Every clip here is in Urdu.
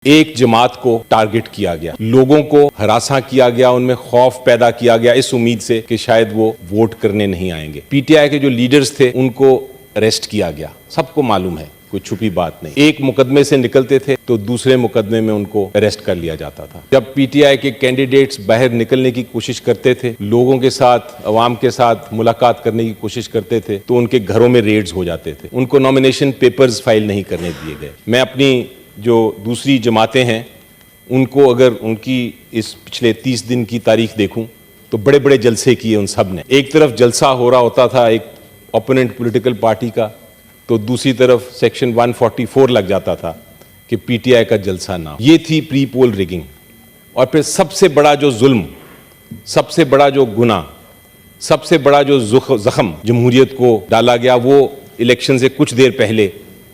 ایک جماعت کو ٹارگٹ کیا گیا، لوگوں کو ہراساں کیا گیا، ان میں خوف پیدا کیا گیا اس امید سے کہ شاید وہ ووٹ کرنے نہیں آئیں گے۔ پی ٹی آئی کے جو لیڈرز تھے ان کو اریسٹ کیا گیا، سب کو معلوم ہے، کوئی چھپی بات نہیں۔ ایک مقدمے سے نکلتے تھے تو دوسرے مقدمے میں ان کو اریسٹ کر لیا جاتا تھا۔ جب پی ٹی آئی کے کینڈیڈیٹس باہر نکلنے کی کوشش کرتے تھے، لوگوں کے ساتھ، عوام کے ساتھ ملاقات کرنے کی کوشش کرتے تھے تو ان کے گھروں میں ریڈز ہو جاتے تھے، ان کو نامینیشن پیپرز فائل نہیں کرنے دیے گئے۔ میں اپنی جو دوسری جماعتیں ہیں ان کو اگر ان کی اس پچھلے 30 دن کی تاریخ دیکھوں تو بڑے بڑے جلسے کیے ان سب نے۔ ایک طرف جلسہ ہو رہا ہوتا تھا ایک اپوننٹ پولیٹیکل پارٹی کا، تو دوسری طرف سیکشن 144 لگ جاتا تھا کہ پی ٹی آئی کا جلسہ نہ ہو۔ یہ تھی پری پول ریگنگ۔ اور پھر سب سے بڑا جو ظلم، سب سے بڑا جو گناہ، سب سے بڑا جو زخم جمہوریت کو ڈالا گیا، وہ الیکشن سے کچھ دیر پہلے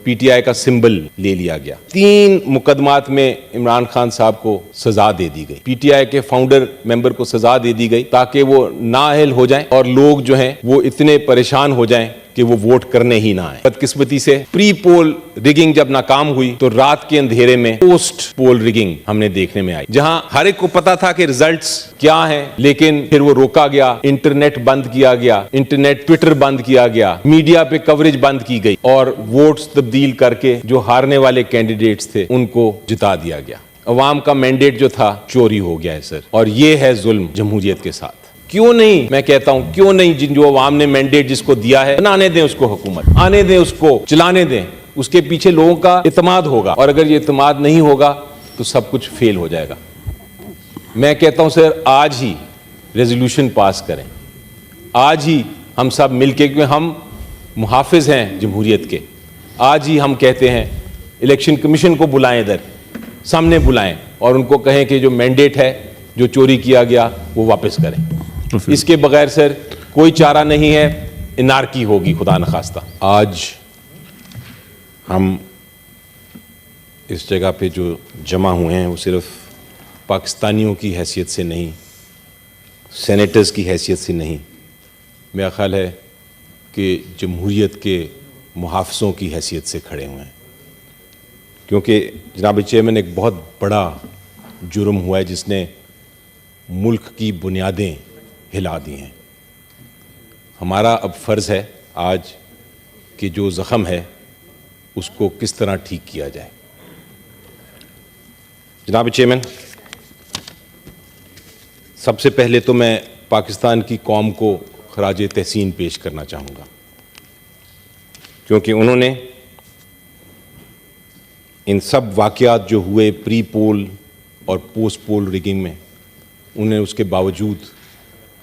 پی ٹی آئی کا سمبل لے لیا گیا۔ 3 مقدمات میں عمران خان صاحب کو سزا دے دی گئی، پی ٹی آئی کے فاؤنڈر ممبر کو سزا دے دی گئی تاکہ وہ نااہل ہو جائیں اور لوگ جو ہیں وہ اتنے پریشان ہو جائیں کہ وہ ووٹ کرنے ہی نہ آئیں۔ بدقسمتی سے پری پول ریگنگ جب ناکام ہوئی تو رات کے اندھیرے میں پوسٹ پول ریگنگ ہم نے دیکھنے میں آئی، جہاں ہر ایک کو پتا تھا کہ ریزلٹس کیا ہیں، لیکن پھر وہ روکا گیا، انٹرنیٹ بند کیا گیا، انٹرنیٹ ٹویٹر بند کیا گیا، میڈیا پہ کوریج بند کی گئی اور ووٹس تبدیل کر کے جو ہارنے والے کینڈیڈیٹس تھے ان کو جتا دیا گیا۔ عوام کا مینڈیٹ جو تھا چوری ہو گیا ہے سر، اور یہ ہے ظلم جمہوریت کے ساتھ۔ کیوں نہیں، میں کہتا ہوں کیوں نہیں، جو عوام نے مینڈیٹ جس کو دیا ہے بنانے دیں اس کو، حکومت آنے دیں اس کو، چلانے دیں، اس کے پیچھے لوگوں کا اعتماد ہوگا، اور اگر یہ اعتماد نہیں ہوگا تو سب کچھ فیل ہو جائے گا۔ میں کہتا ہوں سر آج ہی ریزولوشن پاس کریں، آج ہی ہم سب مل کے، کیونکہ ہم محافظ ہیں جمہوریت کے، آج ہی ہم کہتے ہیں الیکشن کمیشن کو بلائیں، ادھر سامنے بلائیں اور ان کو کہیں کہ جو مینڈیٹ ہے جو چوری کیا گیا وہ واپس کریں۔ اس کے بغیر سر کوئی چارہ نہیں ہے، انارکی ہوگی خدا نخواستہ۔ آج ہم اس جگہ پہ جو جمع ہوئے ہیں وہ صرف پاکستانیوں کی حیثیت سے نہیں، سینیٹرز کی حیثیت سے نہیں، میرا خیال ہے کہ جمہوریت کے محافظوں کی حیثیت سے کھڑے ہوئے ہیں، کیونکہ جناب چیئرمین ایک بہت بڑا جرم ہوا ہے جس نے ملک کی بنیادیں ہلا دی ہیں۔ ہمارا اب فرض ہے آج کہ جو زخم ہے اس کو کس طرح ٹھیک کیا جائے۔ جناب چیئرمین، سب سے پہلے تو میں پاکستان کی قوم کو خراج تحسین پیش کرنا چاہوں گا، کیونکہ انہوں نے ان سب واقعات جو ہوئے پری پول اور پوسٹ پول ریگنگ میں، انہوں نے اس کے باوجود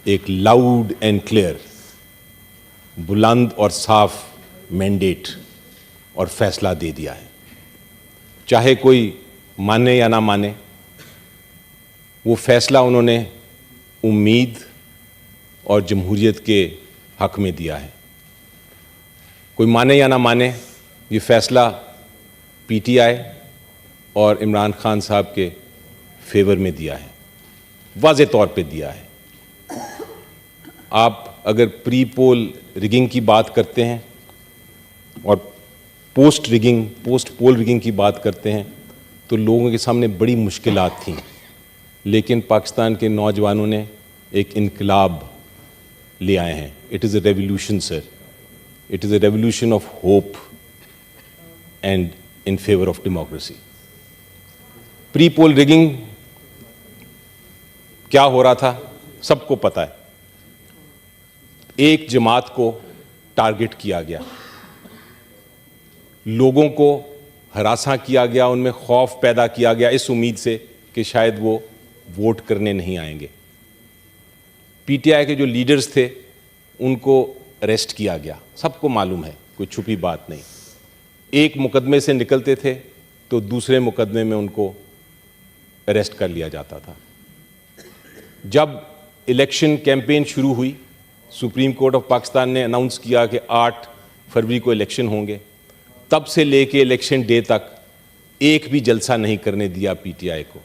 ایک لاؤڈ اینڈ کلیئر، بلند اور صاف مینڈیٹ اور فیصلہ دے دیا ہے۔ چاہے کوئی مانے یا نہ مانے، وہ فیصلہ انہوں نے امید اور جمہوریت کے حق میں دیا ہے۔ کوئی مانے یا نہ مانے، یہ فیصلہ پی ٹی آئی اور عمران خان صاحب کے فیور میں دیا ہے، واضح طور پہ دیا ہے۔ آپ اگر پری پول ریگنگ کی بات کرتے ہیں اور پوسٹ پول ریگنگ کی بات کرتے ہیں تو لوگوں کے سامنے بڑی مشکلات تھیں، لیکن پاکستان کے نوجوانوں نے ایک انقلاب لے آئے ہیں۔ It is a revolution sir, it is a revolution of hope and in favour of democracy. Pre poll rigging کیا ہو رہا تھا سب کو پتہ ہے۔ ایک جماعت کو ٹارگٹ کیا گیا، لوگوں کو ہراساں کیا گیا، ان میں خوف پیدا کیا گیا اس امید سے کہ شاید وہ ووٹ کرنے نہیں آئیں گے۔ پی ٹی آئی کے جو لیڈرز تھے ان کو اریسٹ کیا گیا، سب کو معلوم ہے، کوئی چھپی بات نہیں۔ ایک مقدمے سے نکلتے تھے تو دوسرے مقدمے میں ان کو اریسٹ کر لیا جاتا تھا۔ جب الیکشن کیمپین شروع ہوئی، سپریم کورٹ آف پاکستان نے اناؤنس کیا کہ 8 فروری کو الیکشن ہوں گے، تب سے لے کے الیکشن ڈے تک ایک بھی جلسہ نہیں کرنے دیا پی ٹی آئی کو۔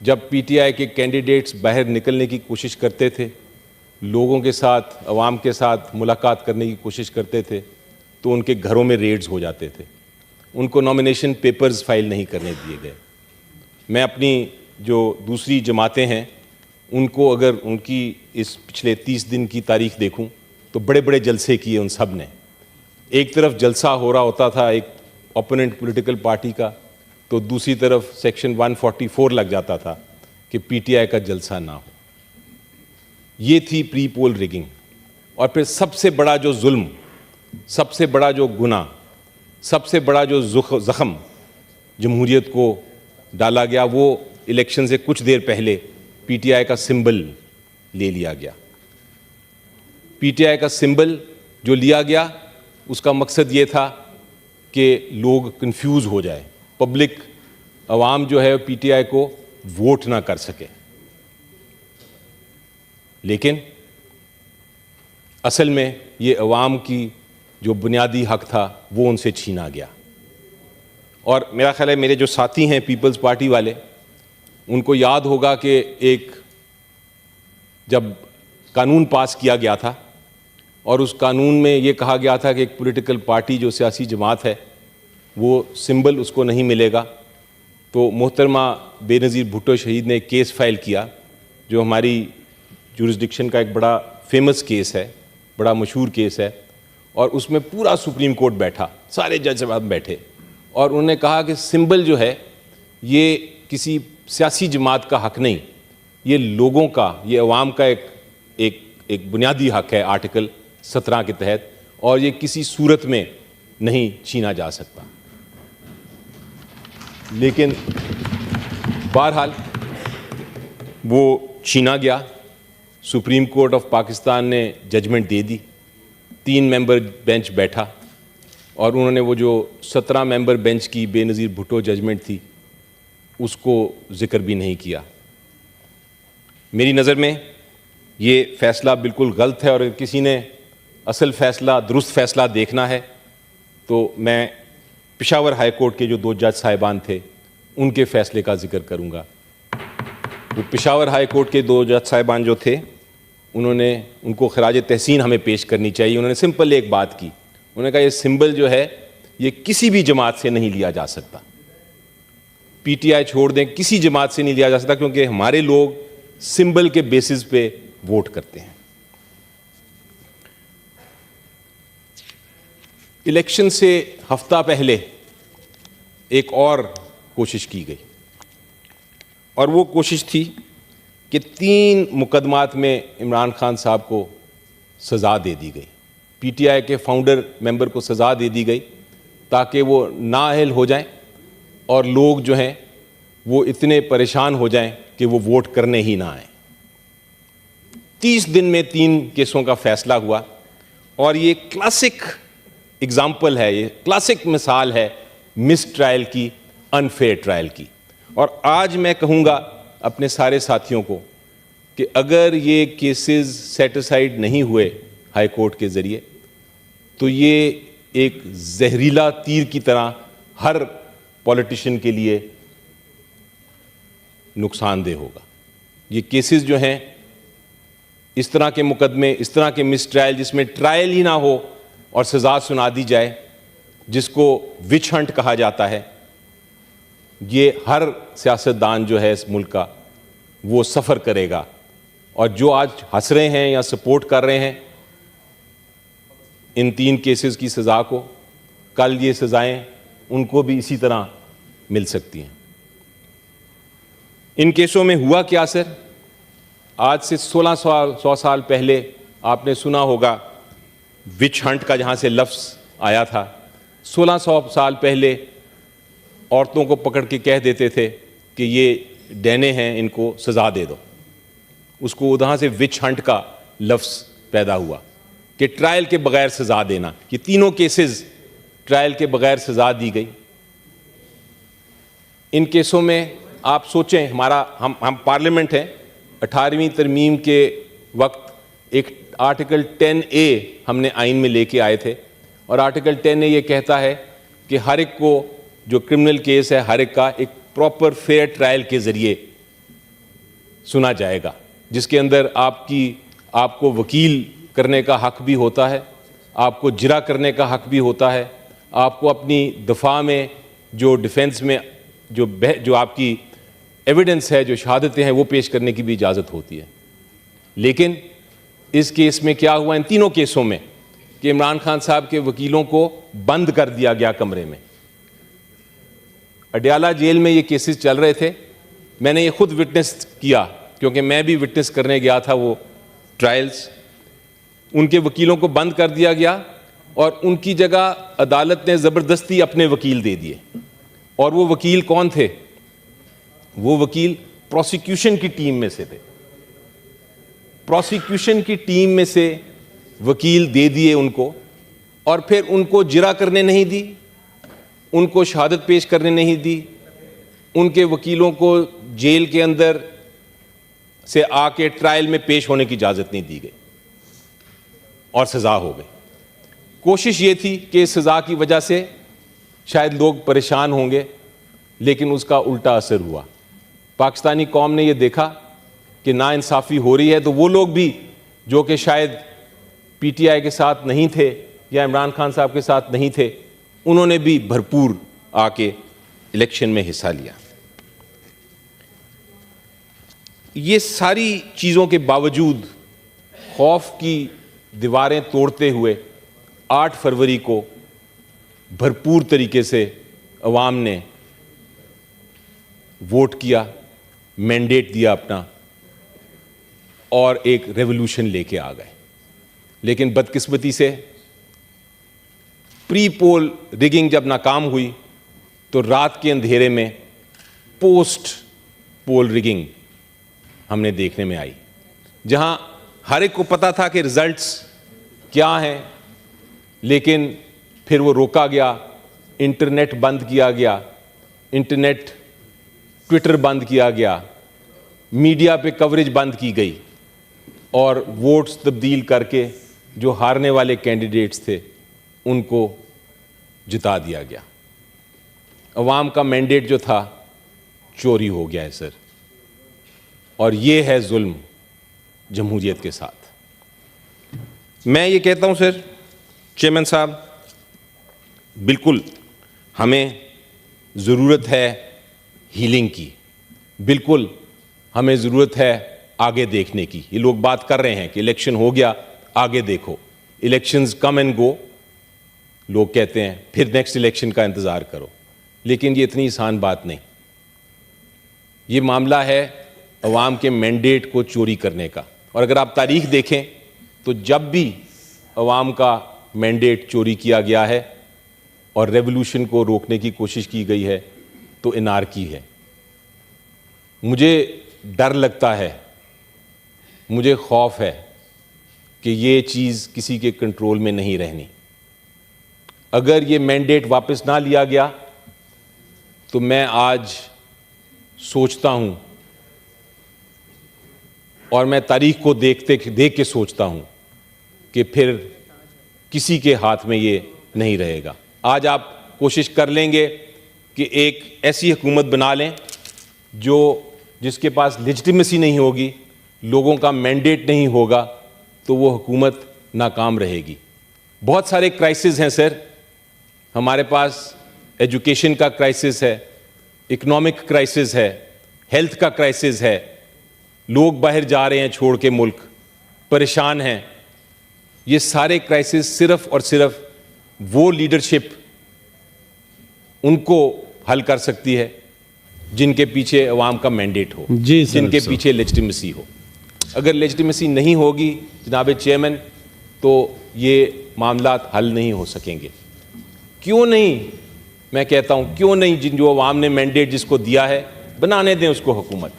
جب پی ٹی آئی کے کینڈیڈیٹس باہر نکلنے کی کوشش کرتے تھے، لوگوں کے ساتھ، عوام کے ساتھ ملاقات کرنے کی کوشش کرتے تھے تو ان کے گھروں میں ریڈز ہو جاتے تھے، ان کو نامینیشن پیپرز فائل نہیں کرنے دیے گئے۔ میں اپنی جو دوسری جماعتیں ہیں ان کو اگر ان کی اس پچھلے 30 دن کی تاریخ دیکھوں تو بڑے بڑے جلسے کیے ان سب نے. ایک طرف جلسہ ہو رہا ہوتا تھا ایک اپوننٹ پولیٹیکل پارٹی کا, تو دوسری طرف سیکشن 144 لگ جاتا تھا کہ پی ٹی آئی کا جلسہ نہ ہو. یہ تھی پری پول ریگنگ. اور پھر سب سے بڑا جو ظلم, سب سے بڑا جو گناہ, سب سے بڑا جو زخم جمہوریت کو ڈالا گیا, وہ الیکشن سے کچھ دیر پہلے پی ٹی آئی کا سمبل لے لیا گیا. پی ٹی آئی کا سمبل جو لیا گیا اس کا مقصد یہ تھا کہ لوگ کنفیوز ہو جائے, پبلک عوام جو ہے پی ٹی آئی کو ووٹ نہ کر سکے. لیکن اصل میں یہ عوام کی جو بنیادی حق تھا وہ ان سے چھینا گیا. اور میرا خیال ہے میرے جو ساتھی ہیں پیپلز پارٹی والے, ان کو یاد ہوگا کہ ایک جب قانون پاس کیا گیا تھا اور اس قانون میں یہ کہا گیا تھا کہ ایک پولیٹیکل پارٹی جو سیاسی جماعت ہے وہ سمبل اس کو نہیں ملے گا, تو محترمہ بے نظیر بھٹو شہید نے ایک کیس فائل کیا جو ہماری جورسڈکشن کا ایک بڑا فیمس کیس ہے, بڑا مشہور کیس ہے. اور اس میں پورا سپریم کورٹ بیٹھا, سارے جج صاحب بیٹھے, اور انہوں نے کہا کہ سمبل جو ہے یہ کسی سیاسی جماعت کا حق نہیں, یہ لوگوں کا, یہ عوام کا ایک بنیادی حق ہے آرٹیکل 17 کے تحت, اور یہ کسی صورت میں نہیں چھینا جا سکتا. لیکن بہرحال وہ چھینا گیا. سپریم کورٹ آف پاکستان نے ججمنٹ دے دی, 3 ممبر بینچ بیٹھا, اور انہوں نے وہ جو 17 ممبر بینچ کی بے نظیر بھٹو ججمنٹ تھی اس کو ذکر بھی نہیں کیا. میری نظر میں یہ فیصلہ بالکل غلط ہے, اور اگر کسی نے اصل فیصلہ, درست فیصلہ دیکھنا ہے تو میں پشاور ہائی کورٹ کے جو 2 جج صاحبان تھے ان کے فیصلے کا ذکر کروں گا. وہ پشاور ہائی کورٹ کے 2 جج صاحبان جو تھے ان کو خراج تحسین ہمیں پیش کرنی چاہیے. انہوں نے سمپل ایک بات کی, انہوں نے کہا یہ سمبل جو ہے یہ کسی بھی جماعت سے نہیں لیا جا سکتا, پی ٹی آئی چھوڑ دیں, کسی جماعت سے نہیں لیا جا سکتا, کیونکہ ہمارے لوگ سمبل کے بیسس پہ ووٹ کرتے ہیں. الیکشن سے ہفتہ پہلے ایک اور کوشش کی گئی, اور وہ کوشش تھی کہ 3 مقدمات میں عمران خان صاحب کو سزا دے دی گئی. پی ٹی آئی کے فاؤنڈر ممبر کو سزا دے دی گئی تاکہ وہ نااہل ہو جائیں اور لوگ جو ہیں وہ اتنے پریشان ہو جائیں کہ وہ ووٹ کرنے ہی نہ آئیں. 30 دن میں 3 کیسوں کا فیصلہ ہوا, اور یہ کلاسک اگزامپل ہے, یہ کلاسک مثال ہے مس ٹرائل کی, انفیئر ٹرائل کی. اور آج میں کہوں گا اپنے سارے ساتھیوں کو کہ اگر یہ کیسز سیٹ اسائیڈ نہیں ہوئے ہائی کورٹ کے ذریعے تو یہ ایک زہریلا تیر کی طرح ہر پولیٹیشین کے لیے نقصان دہ ہوگا. یہ کیسز جو ہیں, اس طرح کے مقدمے, اس طرح کے مس ٹرائل جس میں ٹرائل ہی نہ ہو اور سزا سنا دی جائے, جس کو وچ ہنٹ کہا جاتا ہے, یہ ہر سیاستدان جو ہے اس ملک کا وہ سفر کرے گا. اور جو آج ہنس رہے ہیں یا سپورٹ کر رہے ہیں ان 3 کیسز کی سزا کو, کل یہ سزائیں ان کو بھی اسی طرح مل سکتی ہیں. ان کیسوں میں ہوا کیا سر؟ آج سے 100 سال پہلے آپ نے سنا ہوگا وچ ہنٹ کا جہاں سے لفظ آیا تھا. 1600 سال پہلے عورتوں کو پکڑ کے کہہ دیتے تھے کہ یہ ڈینے ہیں, ان کو سزا دے دو. اس کو وہاں سے وچ ہنٹ کا لفظ پیدا ہوا کہ ٹرائل کے بغیر سزا دینا. یہ تینوں کیسز ٹرائل کے بغیر سزا دی گئی. ان کیسوں میں آپ سوچیں, ہم پارلیمنٹ ہیں, 18ویں ترمیم کے وقت ایک آرٹیکل 10A ہم نے آئین میں لے کے آئے تھے, اور آرٹیکل 10A یہ کہتا ہے کہ ہر ایک کو جو کرمنل کیس ہے ہر ایک کا ایک پراپر فیئر ٹرائل کے ذریعے سنا جائے گا, جس کے اندر آپ کو وکیل کرنے کا حق بھی ہوتا ہے, آپ کو جرا کرنے کا حق بھی ہوتا ہے, آپ کو اپنی دفاع میں جو ڈیفنس میں جو آپ کی ایویڈنس ہے, جو شہادتیں ہیں, وہ پیش کرنے کی بھی اجازت ہوتی ہے. لیکن اس کیس میں کیا ہوا, ان تینوں کیسوں میں, کہ عمران خان صاحب کے وکیلوں کو بند کر دیا گیا کمرے میں. اڈیالہ جیل میں یہ کیسز چل رہے تھے, میں نے یہ خود وٹنس کیا کیونکہ میں بھی وٹنس کرنے گیا تھا وہ ٹرائلز. ان کے وکیلوں کو بند کر دیا گیا اور ان کی جگہ عدالت نے زبردستی اپنے وکیل دے دیے. اور وہ وکیل کون تھے؟ وہ وکیل پروسیکیوشن کی ٹیم میں سے تھے. پروسیکیوشن کی ٹیم میں سے وکیل دے دیے ان کو, اور پھر ان کو جرا کرنے نہیں دی, ان کو شہادت پیش کرنے نہیں دی. ان کے وکیلوں کو جیل کے اندر سے آ کے ٹرائل میں پیش ہونے کی اجازت نہیں دی گئی اور سزا ہو گئی. کوشش یہ تھی کہ اس سزا کی وجہ سے شاید لوگ پریشان ہوں گے, لیکن اس کا الٹا اثر ہوا. پاکستانی قوم نے یہ دیکھا کہ ناانصافی ہو رہی ہے, تو وہ لوگ بھی جو کہ شاید پی ٹی آئی کے ساتھ نہیں تھے یا عمران خان صاحب کے ساتھ نہیں تھے, انہوں نے بھی بھرپور آ کے الیکشن میں حصہ لیا. یہ ساری چیزوں کے باوجود خوف کی دیواریں توڑتے ہوئے 8 فروری کو بھرپور طریقے سے عوام نے ووٹ کیا, مینڈیٹ دیا اپنا, اور ایک ریولوشن لے کے آ گئے. لیکن بدقسمتی سے پری پول ریگنگ جب ناکام ہوئی تو رات کے اندھیرے میں پوسٹ پول ریگنگ ہم نے دیکھنے میں آئی, جہاں ہر ایک کو پتا تھا کہ ریزلٹس کیا ہیں, لیکن پھر وہ روکا گیا, انٹرنیٹ بند کیا گیا, انٹرنیٹ ٹویٹر بند کیا گیا, میڈیا پہ کوریج بند کی گئی, اور ووٹس تبدیل کر کے جو ہارنے والے کینڈیڈیٹس تھے ان کو جتا دیا گیا. عوام کا مینڈیٹ جو تھا چوری ہو گیا ہے سر, اور یہ ہے ظلم جمہوریت کے ساتھ. میں یہ کہتا ہوں سر چیئرمین صاحب, بالکل ہمیں ضرورت ہے ہیلنگ کی, بالکل ہمیں ضرورت ہے آگے دیکھنے کی. یہ لوگ بات کر رہے ہیں کہ الیکشن ہو گیا آگے دیکھو, الیکشنز کم اینڈ گو, لوگ کہتے ہیں پھر نیکسٹ الیکشن کا انتظار کرو, لیکن یہ اتنی آسان بات نہیں. یہ معاملہ ہے عوام کے مینڈیٹ کو چوری کرنے کا. اور اگر آپ تاریخ دیکھیں تو جب بھی عوام کا مینڈیٹ چوری کیا گیا ہے اور ریولوشن کو روکنے کی کوشش کی گئی ہے تو انارکی ہے. مجھے ڈر لگتا ہے, مجھے خوف ہے کہ یہ چیز کسی کے کنٹرول میں نہیں رہنی. اگر یہ مینڈیٹ واپس نہ لیا گیا تو میں آج سوچتا ہوں, اور میں تاریخ کو دیکھ کے سوچتا ہوں کہ پھر کسی کے ہاتھ میں یہ نہیں رہے گا. آج آپ کوشش کر لیں گے کہ ایک ایسی حکومت بنا لیں جس کے پاس لیجٹیمیسی نہیں ہوگی, لوگوں کا مینڈیٹ نہیں ہوگا, تو وہ حکومت ناکام رہے گی. بہت سارے کرائسس ہیں سر ہمارے پاس. ایجوکیشن کا کرائسس ہے, اکنامک کرائسس ہے, ہیلتھ کا کرائسس ہے, لوگ باہر جا رہے ہیں چھوڑ کے ملک, پریشان ہیں. یہ سارے کرائسس صرف اور صرف وہ لیڈرشپ ان کو حل کر سکتی ہے جن کے پیچھے عوام کا مینڈیٹ ہو, جن کے پیچھے لیجٹیمیسی ہو. اگر لیجٹیمیسی نہیں ہوگی جناب چیئرمین تو یہ معاملات حل نہیں ہو سکیں گے. کیوں نہیں, میں کہتا ہوں کیوں نہیں, جو عوام نے مینڈیٹ جس کو دیا ہے بنانے دیں اس کو حکومت,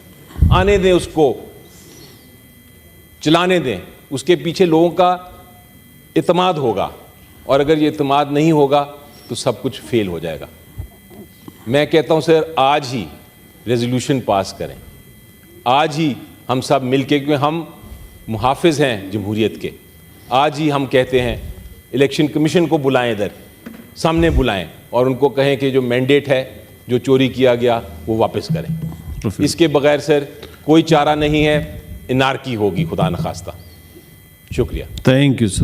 آنے دیں اس کو, چلانے دیں. اس کے پیچھے لوگوں کا اعتماد ہوگا, اور اگر یہ اعتماد نہیں ہوگا تو سب کچھ فیل ہو جائے گا. میں کہتا ہوں سر آج ہی ریزولوشن پاس کریں, آج ہی ہم سب مل کے, کیونکہ ہم محافظ ہیں جمہوریت کے. آج ہی ہم کہتے ہیں الیکشن کمیشن کو بلائیں, ادھر سامنے بلائیں, اور ان کو کہیں کہ جو مینڈیٹ ہے جو چوری کیا گیا وہ واپس کریں. اس کے بغیر سر کوئی چارہ نہیں ہے, انارکی ہوگی خدا نخواستہ. شکریہ. Thank you sir.